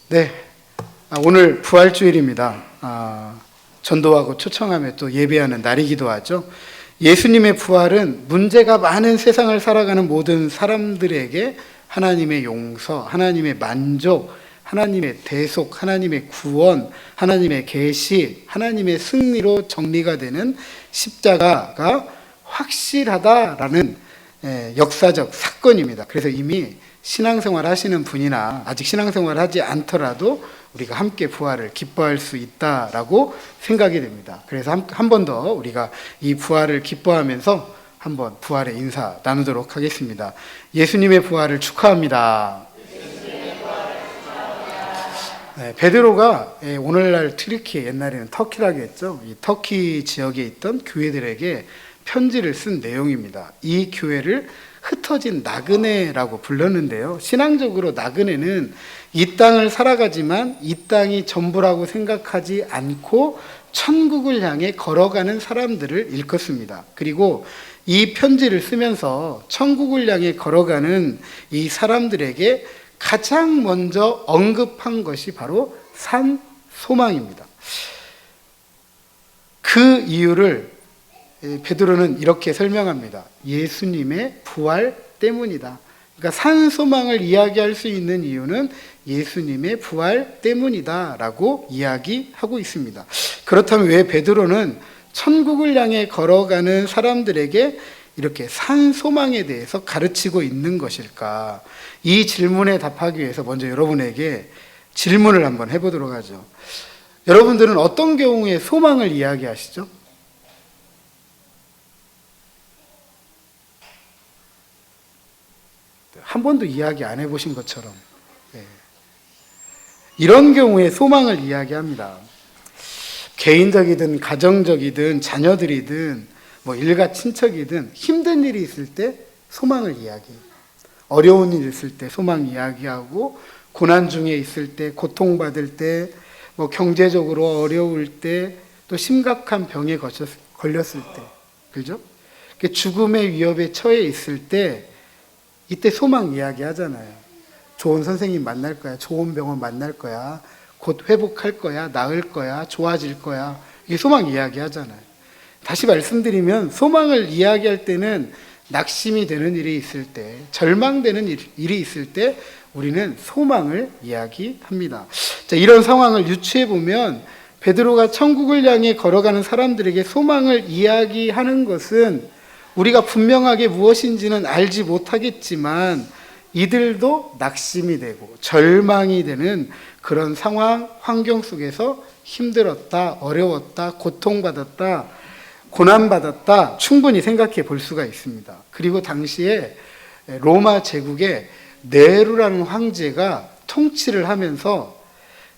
네, 오늘 부활주일입니다. 전도하고 초청하며 또 예배하는 날이기도 하죠. 예수님의 부활은 문제가 많은 세상을 살아가는 모든 사람들에게 하나님의 용서, 하나님의 만족, 하나님의 대속, 하나님의 구원, 하나님의 계시, 하나님의 승리로 정리가 되는 십자가가 확실하다라는 역사적 사건입니다. 그래서 이미 신앙생활 하시는 분이나 아직 신앙생활 하지 않더라도 우리가 함께 부활을 기뻐할 수 있다라고 생각이 됩니다. 그래서 한 번 더 우리가 이 부활을 기뻐하면서 한번 부활의 인사 나누도록 하겠습니다. 예수님의 부활을 축하합니다. 네, 베드로가 오늘날 튀르키, 옛날에는 터키라고 했죠. 이 터키 지역에 있던 교회들에게 편지를 쓴 내용입니다. 이 교회를 흩어진 나그네라고 불렀는데요. 신앙적으로 나그네는 이 땅을 살아가지만 이 땅이 전부라고 생각하지 않고 천국을 향해 걸어가는 사람들을 일컫습니다. 그리고 이 편지를 쓰면서 천국을 향해 걸어가는 이 사람들에게 가장 먼저 언급한 것이 바로 산소망입니다. 그 이유를 베드로는 이렇게 설명합니다. 예수님의 부활 때문이다. 그러니까 산소망을 이야기할 수 있는 이유는 예수님의 부활 때문이다 라고 이야기하고 있습니다. 그렇다면 왜 베드로는 천국을 향해 걸어가는 사람들에게 이렇게 산소망에 대해서 가르치고 있는 것일까? 이 질문에 답하기 위해서 먼저 여러분에게 질문을 한번 해보도록 하죠. 여러분들은 어떤 경우에 소망을 이야기하시죠? 한 번도 이야기 안 해보신 것처럼 이런 경우에 소망을 이야기합니다. 개인적이든 가정적이든 자녀들이든 일가 친척이든 힘든 일이 있을 때 소망을 이야기해요. 어려운 일이 있을 때 소망 이야기하고 고난 중에 있을 때, 고통받을 때, 경제적으로 어려울 때, 또 심각한 병에 걸렸을 때, 그죠? 죽음의 위협에 처해 있을 때 이때 소망 이야기 하잖아요. 좋은 선생님 만날 거야. 좋은 병원 만날 거야. 곧 회복할 거야. 나을 거야. 좋아질 거야. 이게 소망 이야기 하잖아요. 다시 말씀드리면 소망을 이야기할 때는 낙심이 되는 일이 있을 때, 절망되는 일이 있을 때 우리는 소망을 이야기합니다. 자, 이런 상황을 유추해 보면 베드로가 천국을 향해 걸어가는 사람들에게 소망을 이야기하는 것은 우리가 분명하게 무엇인지는 알지 못하겠지만 이들도 낙심이 되고 절망이 되는 그런 상황, 환경 속에서 힘들었다, 어려웠다, 고통받았다, 고난받았다 충분히 생각해 볼 수가 있습니다. 그리고 당시에 로마 제국에 네로라는 황제가 통치를 하면서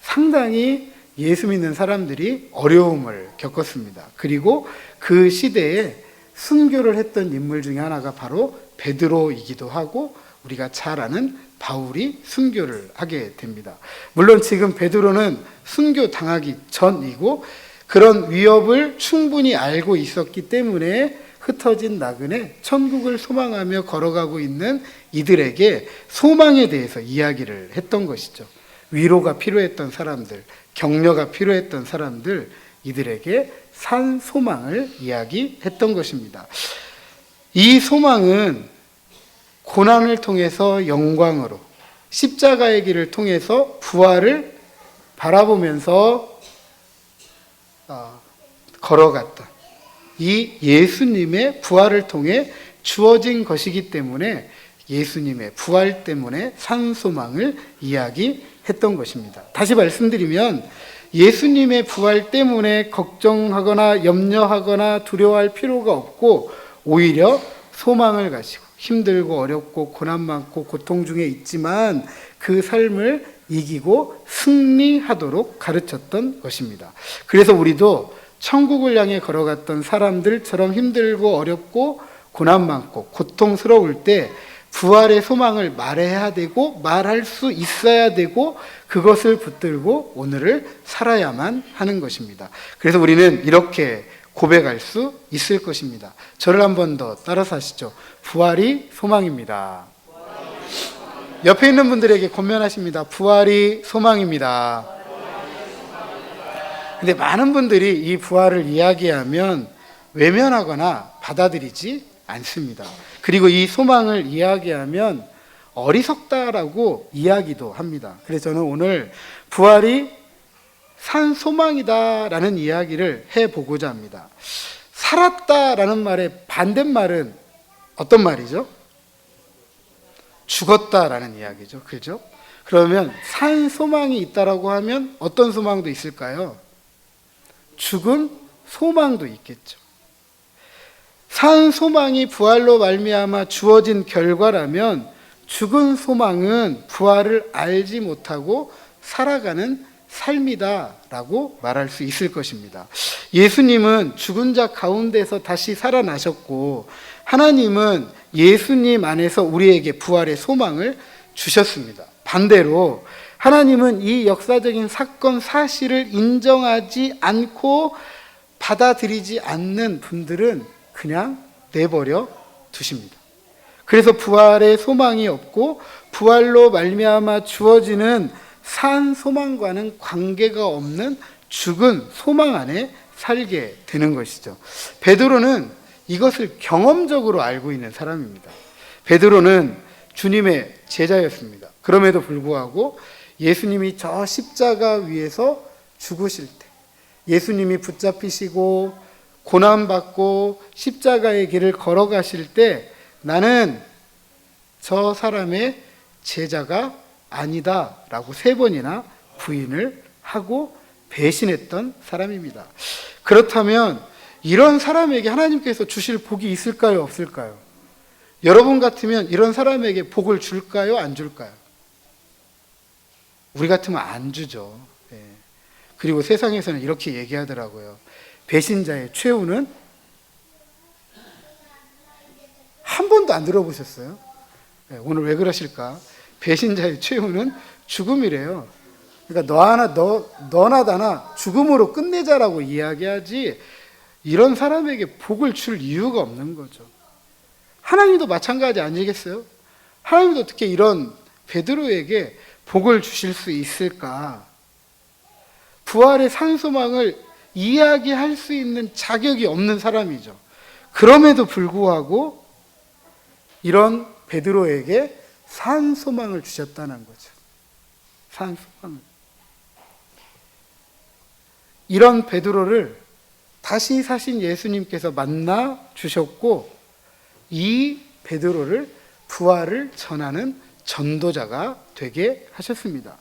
상당히 예수 믿는 사람들이 어려움을 겪었습니다. 그리고 그 시대에 순교를 했던 인물 중에 하나가 바로 베드로이기도 하고 우리가 잘 아는 바울이 순교를 하게 됩니다. 물론 지금 베드로는 순교 당하기 전이고 그런 위협을 충분히 알고 있었기 때문에 흩어진 나그네 천국을 소망하며 걸어가고 있는 이들에게 소망에 대해서 이야기를 했던 것이죠. 위로가 필요했던 사람들, 격려가 필요했던 사람들, 이들에게 산 소망을 이야기했던 것입니다. 이 소망은 고난을 통해서 영광으로, 십자가의 길을 통해서 부활을 바라보면서 걸어갔던 이 예수님의 부활을 통해 주어진 것이기 때문에 예수님의 부활 때문에 산 소망을 이야기했던 것입니다. 다시 말씀드리면 예수님의 부활 때문에 걱정하거나 염려하거나 두려워할 필요가 없고 오히려 소망을 가지고 힘들고 어렵고 고난 많고 고통 중에 있지만 그 삶을 이기고 승리하도록 가르쳤던 것입니다. 그래서 우리도 천국을 향해 걸어갔던 사람들처럼 힘들고 어렵고 고난 많고 고통스러울 때 부활의 소망을 말해야 되고 말할 수 있어야 되고 그것을 붙들고 오늘을 살아야만 하는 것입니다. 그래서 우리는 이렇게 고백할 수 있을 것입니다. 저를 한 번 더 따라서 하시죠. 부활이 소망입니다. 옆에 있는 분들에게 권면하십니다. 부활이 소망입니다. 근데 많은 분들이 이 부활을 이야기하면 외면하거나 받아들이지 않습니다. 그리고 이 소망을 이야기하면 어리석다라고 이야기도 합니다. 그래서 저는 오늘 부활이 산 소망이다라는 이야기를 해보고자 합니다. 살았다라는 말의 반대말은 어떤 말이죠? 죽었다라는 이야기죠. 그죠? 그러면 산 소망이 있다라고 하면 어떤 소망도 있을까요? 죽은 소망도 있겠죠. 산 소망이 부활로 말미암아 주어진 결과라면 죽은 소망은 부활을 알지 못하고 살아가는 삶이다라고 말할 수 있을 것입니다. 예수님은 죽은 자 가운데서 다시 살아나셨고 하나님은 예수님 안에서 우리에게 부활의 소망을 주셨습니다. 반대로 하나님은 이 역사적인 사건 사실을 인정하지 않고 받아들이지 않는 분들은 그냥 내버려 두십니다. 그래서 부활의 소망이 없고 부활로 말미암아 주어지는 산 소망과는 관계가 없는 죽은 소망 안에 살게 되는 것이죠. 베드로는 이것을 경험적으로 알고 있는 사람입니다. 베드로는 주님의 제자였습니다. 그럼에도 불구하고 예수님이 저 십자가 위에서 죽으실 때 예수님이 붙잡히시고 고난받고 십자가의 길을 걸어가실 때 나는 저 사람의 제자가 아니다 라고 3번이나 부인을 하고 배신했던 사람입니다. 그렇다면 이런 사람에게 하나님께서 주실 복이 있을까요? 없을까요? 여러분 같으면 이런 사람에게 복을 줄까요? 안 줄까요? 우리 같으면 안 주죠. 예. 그리고 세상에서는 이렇게 얘기하더라고요. 배신자의 최후는 한 번도 안 들어보셨어요? 예. 오늘 왜 그러실까? 배신자의 최후는 죽음이래요. 그러니까 너나 나나 죽음으로 끝내자라고 이야기하지 이런 사람에게 복을 줄 이유가 없는 거죠. 하나님도 마찬가지 아니겠어요? 하나님도 어떻게 이런 베드로에게 복을 주실 수 있을까? 부활의 산소망을 이야기할 수 있는 자격이 없는 사람이죠. 그럼에도 불구하고 이런 베드로에게 산소망을 주셨다는 거죠. 산소망을. 이런 베드로를 다시 사신 예수님께서 만나 주셨고 이 베드로를 부활을 전하는 전도자가 되게 하셨습니다.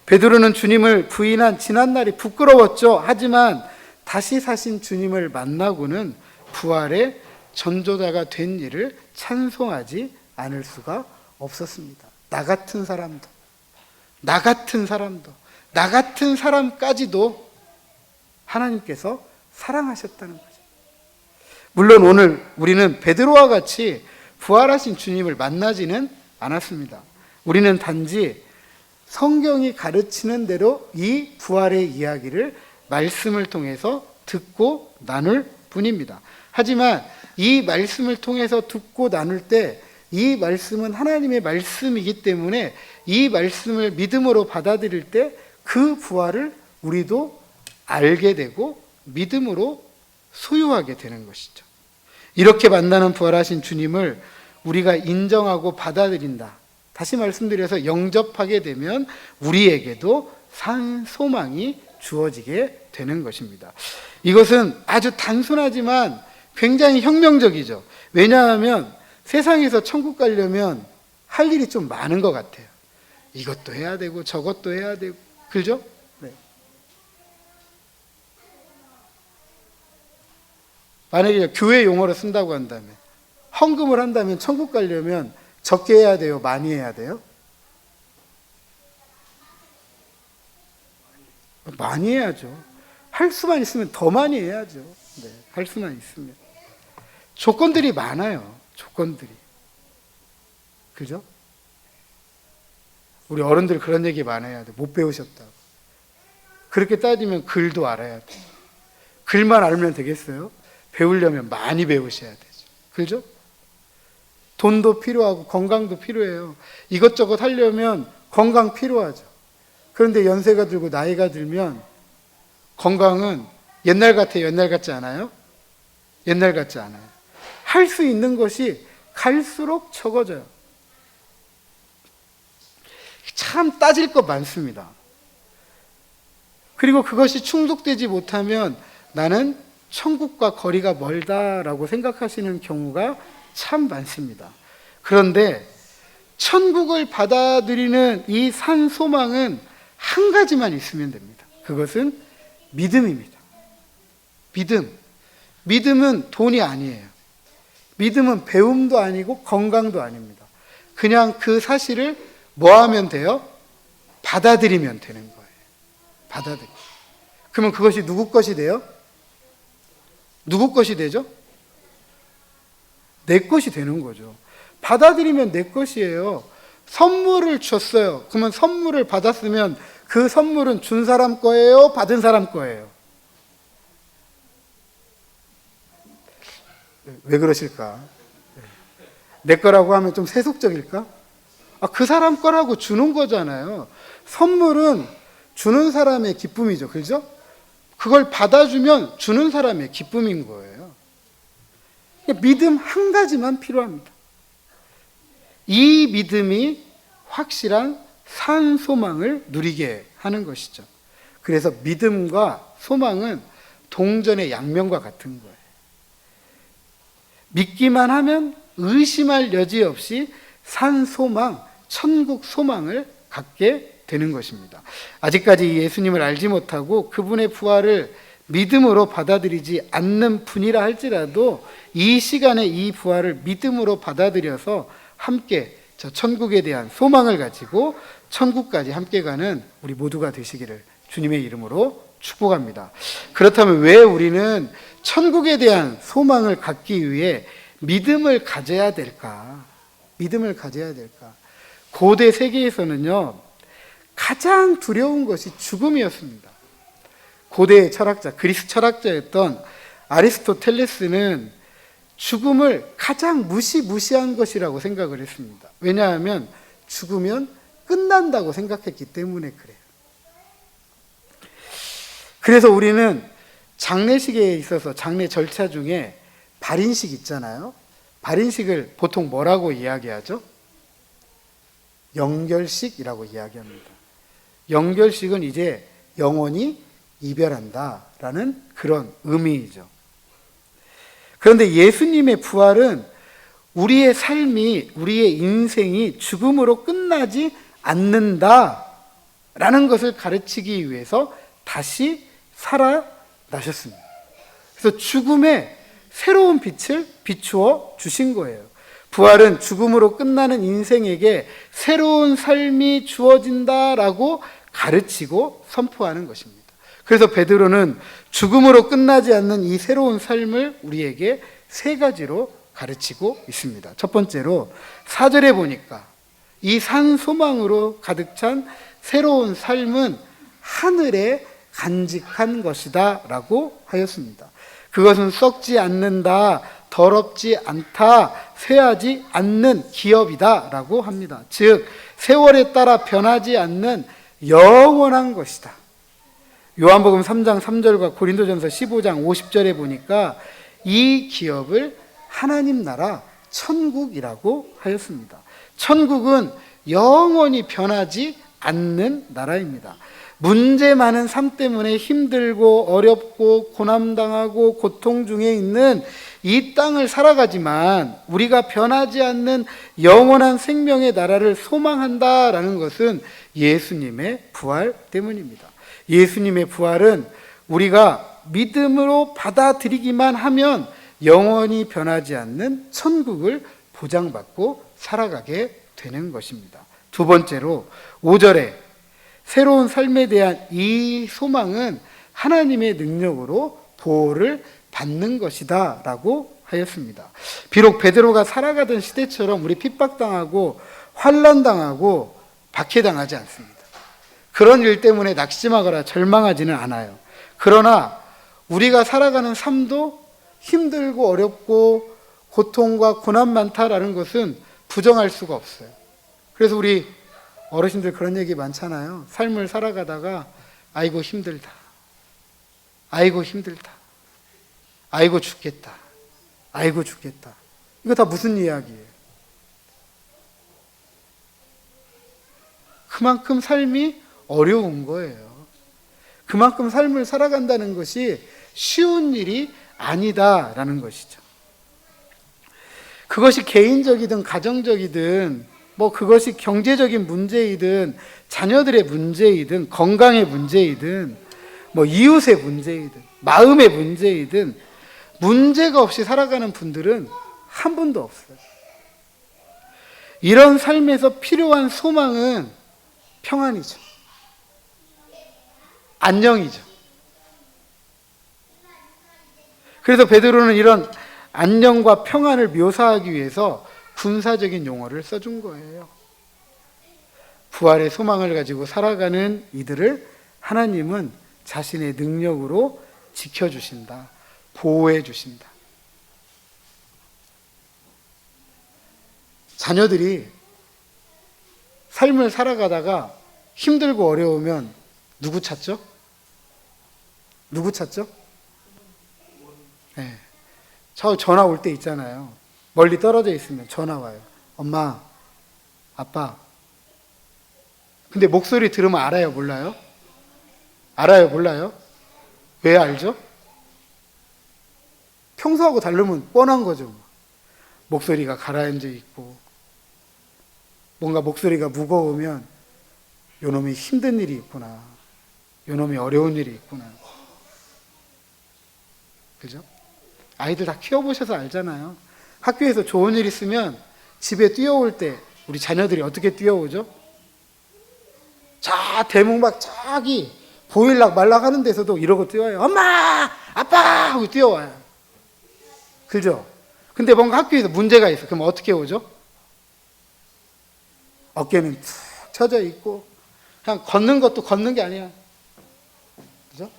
베드로는 주님을 부인한 지난날이 부끄러웠죠. 하지만 다시 사신 주님을 만나고는 부활의 전도자가 된 일을 찬송하지 않을 수가 없었습니다. 나 같은 사람도, 나 같은 사람까지도 하나님께서 사랑하셨다는 거죠. 물론 오늘 우리는 베드로와 같이 부활하신 주님을 만나지는 않았습니다. 우리는 단지 성경이 가르치는 대로 이 부활의 이야기를 말씀을 통해서 듣고 나눌 뿐입니다. 하지만 이 말씀을 통해서 듣고 나눌 때 이 말씀은 하나님의 말씀이기 때문에 이 말씀을 믿음으로 받아들일 때 그 부활을 우리도 알게 되고 믿음으로 소유하게 되는 것이죠. 이렇게 만나는 부활하신 주님을 우리가 인정하고 받아들인다. 다시 말씀드려서 영접하게 되면 우리에게도 산 소망이 주어지게 되는 것입니다. 이것은 아주 단순하지만 굉장히 혁명적이죠. 왜냐하면 세상에서 천국 가려면 할 일이 좀 많은 것 같아요. 이것도 해야 되고 저것도 해야 되고 그죠? 네. 만약에 교회 용어로 쓴다고 한다면 헌금을 한다면 천국 가려면 적게 해야 돼요? 많이 해야 돼요? 많이 해야죠. 할 수만 있으면 더 많이 해야죠. 네, 할 수만 있으면. 조건들이 많아요. 조건들이. 그죠? 우리 어른들 그런 얘기 많아야 돼. 못 배우셨다고. 그렇게 따지면 글도 알아야 돼. 글만 알면 되겠어요? 배우려면 많이 배우셔야 되죠. 그죠? 돈도 필요하고 건강도 필요해요. 이것저것 하려면 건강 필요하죠. 그런데 연세가 들고 나이가 들면 건강은 옛날 같지 않아요? 옛날 같지 않아요. 할 수 있는 것이 갈수록 적어져요. 참 따질 것 많습니다. 그리고 그것이 충족되지 못하면 나는 천국과 거리가 멀다라고 생각하시는 경우가 참 많습니다. 그런데 천국을 받아들이는 이 산 소망은 한 가지만 있으면 됩니다. 그것은 믿음입니다. 믿음은 돈이 아니에요. 믿음은 배움도 아니고 건강도 아닙니다. 그냥 그 사실을 뭐 하면 돼요? 받아들이면 되는 거예요. 받아들이면. 그러면 그것이 누구 것이 돼요? 누구 것이 되죠? 내 것이 되는 거죠. 받아들이면 내 것이에요. 선물을 줬어요. 그러면 선물을 받았으면 그 선물은 준 사람 거예요? 받은 사람 거예요? 왜 그러실까? 내 거라고 하면 좀 세속적일까? 그 사람 거라고 주는 거잖아요. 선물은 주는 사람의 기쁨이죠. 그죠? 그걸 받아주면 주는 사람의 기쁨인 거예요. 믿음 한 가지만 필요합니다. 이 믿음이 확실한 산 소망을 누리게 하는 것이죠. 그래서 믿음과 소망은 동전의 양면과 같은 거예요. 믿기만 하면 의심할 여지 없이 산 소망, 천국 소망을 갖게 되는 것입니다. 아직까지 예수님을 알지 못하고 그분의 부활을 믿음으로 받아들이지 않는 분이라 할지라도 이 시간에 이 부활을 믿음으로 받아들여서 함께 저 천국에 대한 소망을 가지고 천국까지 함께 가는 우리 모두가 되시기를 주님의 이름으로 축복합니다. 그렇다면 왜 우리는 천국에 대한 소망을 갖기 위해 믿음을 가져야 될까? 믿음을 가져야 될까? 고대 세계에서는요, 가장 두려운 것이 죽음이었습니다. 고대 철학자, 그리스 철학자였던 아리스토텔레스는 죽음을 가장 무시무시한 것이라고 생각을 했습니다. 왜냐하면 죽으면 끝난다고 생각했기 때문에 그래요. 그래서 우리는 장례식에 있어서 장례 절차 중에 발인식 있잖아요. 발인식을 보통 뭐라고 이야기하죠? 영결식이라고 이야기합니다. 영결식은 이제 영원히 이별한다라는 그런 의미이죠. 그런데 예수님의 부활은 우리의 삶이, 우리의 인생이 죽음으로 끝나지 않는다라는 것을 가르치기 위해서 다시 살아나셨습니다. 그래서 죽음에 새로운 빛을 비추어 주신 거예요. 부활은 죽음으로 끝나는 인생에게 새로운 삶이 주어진다라고 가르치고 선포하는 것입니다. 그래서 베드로는 죽음으로 끝나지 않는 이 새로운 삶을 우리에게 세 가지로 가르치고 있습니다. 첫 번째로 4절에 보니까 이 산 소망으로 가득 찬 새로운 삶은 하늘에 간직한 것이다 라고 하였습니다. 그것은 썩지 않는다, 더럽지 않다, 쇠하지 않는 기업이다 라고 합니다. 즉 세월에 따라 변하지 않는 영원한 것이다. 요한복음 3장 3절과 고린도전서 15장 50절에 보니까 이 기업을 하나님 나라 천국이라고 하였습니다. 천국은 영원히 변하지 않는 나라입니다. 문제 많은 삶 때문에 힘들고 어렵고 고난당하고 고통 중에 있는 이 땅을 살아가지만 우리가 변하지 않는 영원한 생명의 나라를 소망한다라는 것은 예수님의 부활 때문입니다. 예수님의 부활은 우리가 믿음으로 받아들이기만 하면 영원히 변하지 않는 천국을 보장받고 살아가게 되는 것입니다. 두 번째로 5절에 새로운 삶에 대한 이 소망은 하나님의 능력으로 보호를 받는 것이다 라고 하였습니다. 비록 베드로가 살아가던 시대처럼 우리 핍박당하고 환난당하고 박해당하지 않습니다. 그런 일 때문에 낙심하거나 절망하지는 않아요. 그러나 우리가 살아가는 삶도 힘들고 어렵고 고통과 고난 많다라는 것은 부정할 수가 없어요. 그래서 우리 어르신들 그런 얘기 많잖아요. 삶을 살아가다가 아이고 힘들다. 아이고 힘들다. 아이고 죽겠다. 아이고 죽겠다. 이거 다 무슨 이야기예요? 그만큼 삶이 어려운 거예요. 그만큼 삶을 살아간다는 것이 쉬운 일이 아니다라는 것이죠. 그것이 개인적이든 가정적이든 뭐 그것이 경제적인 문제이든 자녀들의 문제이든 건강의 문제이든 뭐 이웃의 문제이든 마음의 문제이든 문제가 없이 살아가는 분들은 한 분도 없어요. 이런 삶에서 필요한 소망은 평안이죠. 안녕이죠. 그래서 베드로는 이런 안녕과 평안을 묘사하기 위해서 군사적인 용어를 써준 거예요. 부활의 소망을 가지고 살아가는 이들을 하나님은 자신의 능력으로 지켜주신다. 보호해 주신다. 자녀들이 삶을 살아가다가 힘들고 어려우면 누구 찾죠? 누구 찾죠? 네. 저 전화 올 때 있잖아요. 멀리 떨어져 있으면 전화 와요. 엄마, 아빠. 근데 목소리 들으면 알아요, 몰라요? 알아요, 몰라요? 왜 알죠? 평소하고 다르면 뻔한 거죠. 목소리가 가라앉아 있고, 뭔가 목소리가 무거우면 요놈이 힘든 일이 있구나. 요놈이 어려운 일이 있구나. 그죠? 아이들 다 키워보셔서 알잖아요. 학교에서 좋은 일 있으면 집에 뛰어올 때 우리 자녀들이 어떻게 뛰어오죠? 자, 대문 막 저기 보일락 말락 하는 데서도 이러고 뛰어요. 엄마! 아빠! 하고 뛰어와요. 그죠? 근데 뭔가 학교에서 문제가 있어. 그럼 어떻게 오죠? 어깨는 툭 처져 있고 그냥 걷는 것도 걷는 게 아니야. 그죠?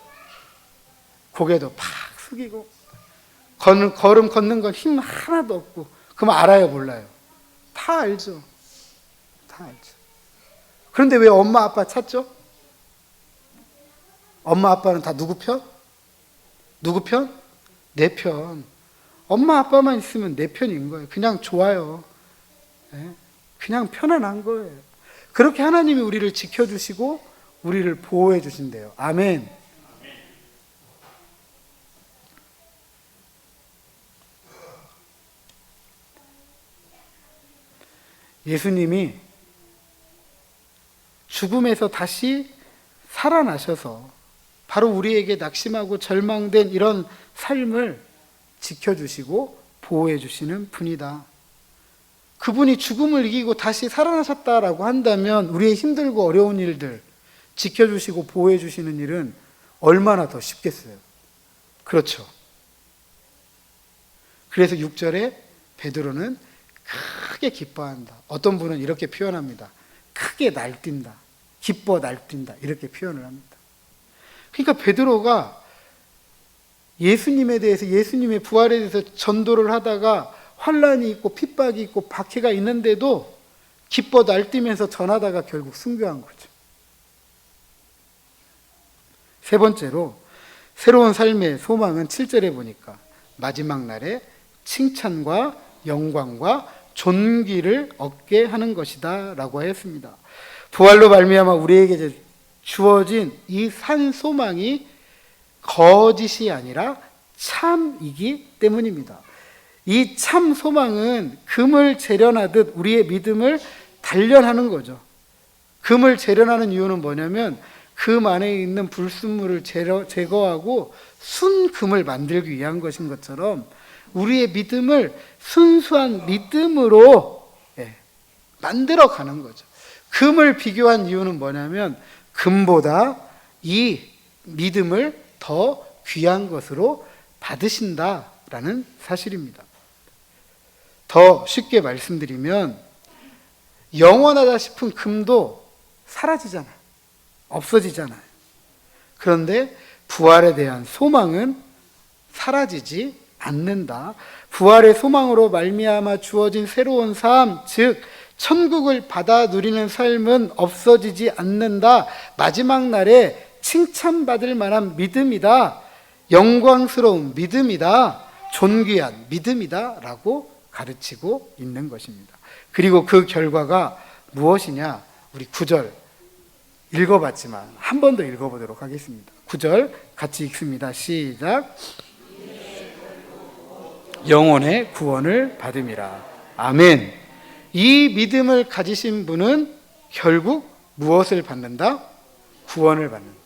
고개도 팍 숙이고 걸음 걷는 건 힘 하나도 없고. 그럼 알아요, 몰라요? 다 알죠. 다 알죠. 그런데 왜 엄마 아빠 찾죠? 엄마 아빠는 다 누구 편? 누구 편? 내 편. 엄마 아빠만 있으면 내 편인 거예요. 그냥 좋아요. 네? 그냥 편안한 거예요. 그렇게 하나님이 우리를 지켜주시고 우리를 보호해 주신대요. 아멘. 예수님이 죽음에서 다시 살아나셔서 바로 우리에게 낙심하고 절망된 이런 삶을 지켜주시고 보호해 주시는 분이다. 그분이 죽음을 이기고 다시 살아나셨다라고 한다면 우리의 힘들고 어려운 일들 지켜주시고 보호해 주시는 일은 얼마나 더 쉽겠어요. 그렇죠. 그래서 6절에 베드로는 크게 기뻐한다. 어떤 분은 이렇게 표현합니다. 크게 날뛴다. 기뻐 날뛴다. 이렇게 표현을 합니다. 그러니까 베드로가 예수님에 대해서, 예수님의 부활에 대해서 전도를 하다가 환난이 있고 핍박이 있고 박해가 있는데도 기뻐 날뛰면서 전하다가 결국 순교한 거죠. 세 번째로 새로운 삶의 소망은 7절에 보니까 마지막 날에 칭찬과 영광과 존귀를 얻게 하는 것이다 라고 했습니다. 부활로 말미암아 우리에게 주어진 이 산 소망이 거짓이 아니라 참이기 때문입니다. 이 참 소망은 금을 재련하듯 우리의 믿음을 단련하는 거죠. 금을 재련하는 이유는 뭐냐면 금 안에 있는 불순물을 제거하고 순금을 만들기 위한 것인 것처럼 우리의 믿음을 순수한 믿음으로 만들어가는 거죠. 금을 비교한 이유는 뭐냐면 금보다 이 믿음을 더 귀한 것으로 받으신다라는 사실입니다. 더 쉽게 말씀드리면 영원하다 싶은 금도 사라지잖아요. 없어지잖아요. 그런데 부활에 대한 소망은 사라지지 않는다. 부활의 소망으로 말미암아 주어진 새로운 삶, 즉 천국을 받아 누리는 삶은 없어지지 않는다. 마지막 날에 칭찬받을 만한 믿음이다. 영광스러운 믿음이다. 존귀한 믿음이다. 라고 가르치고 있는 것입니다. 그리고 그 결과가 무엇이냐? 우리 9절 읽어봤지만 한 번 더 읽어보도록 하겠습니다. 9절 같이 읽습니다. 시작. 영혼의 구원을 받음이라. 아멘. 이 믿음을 가지신 분은 결국 무엇을 받는다? 구원을 받는다.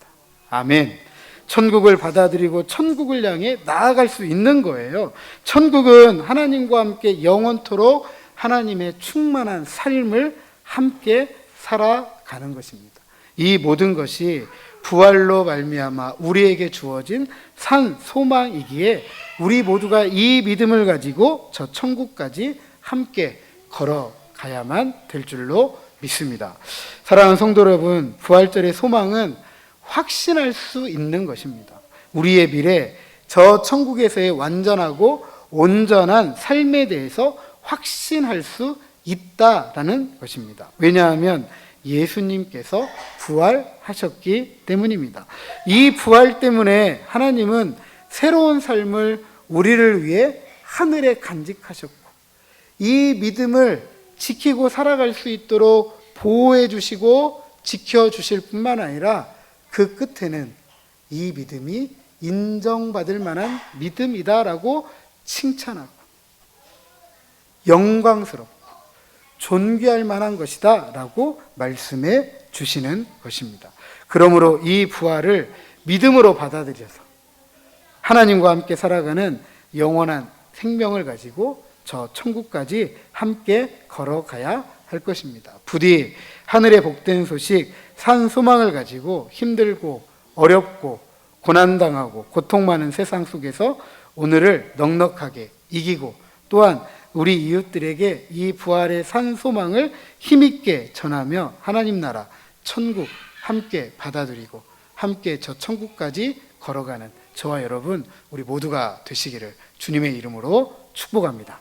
아멘. 천국을 받아들이고 천국을 향해 나아갈 수 있는 거예요. 천국은 하나님과 함께 영원토록 하나님의 충만한 삶을 함께 살아가는 것입니다. 이 모든 것이 부활로 말미암아 우리에게 주어진 산 소망이기에 우리 모두가 이 믿음을 가지고 저 천국까지 함께 걸어가야만 될 줄로 믿습니다. 사랑하는 성도 여러분, 부활절의 소망은 확신할 수 있는 것입니다. 우리의 미래, 저 천국에서의 완전하고 온전한 삶에 대해서 확신할 수 있다라는 것입니다. 왜냐하면 예수님께서 부활하셨기 때문입니다. 이 부활 때문에 하나님은 새로운 삶을 우리를 위해 하늘에 간직하셨고 이 믿음을 지키고 살아갈 수 있도록 보호해 주시고 지켜주실 뿐만 아니라 그 끝에는 이 믿음이 인정받을 만한 믿음이다라고 칭찬하고 영광스럽고 존귀할 만한 것이다 라고 말씀해 주시는 것입니다. 그러므로 이 부활을 믿음으로 받아들여서 하나님과 함께 살아가는 영원한 생명을 가지고 저 천국까지 함께 걸어가야 할 것입니다. 부디 하늘의 복된 소식, 산 소망을 가지고 힘들고 어렵고 고난당하고 고통 많은 세상 속에서 오늘을 넉넉하게 이기고 또한 우리 이웃들에게 이 부활의 산 소망을 힘있게 전하며 하나님 나라 천국 함께 받아들이고 함께 저 천국까지 걸어가는 저와 여러분 우리 모두가 되시기를 주님의 이름으로 축복합니다.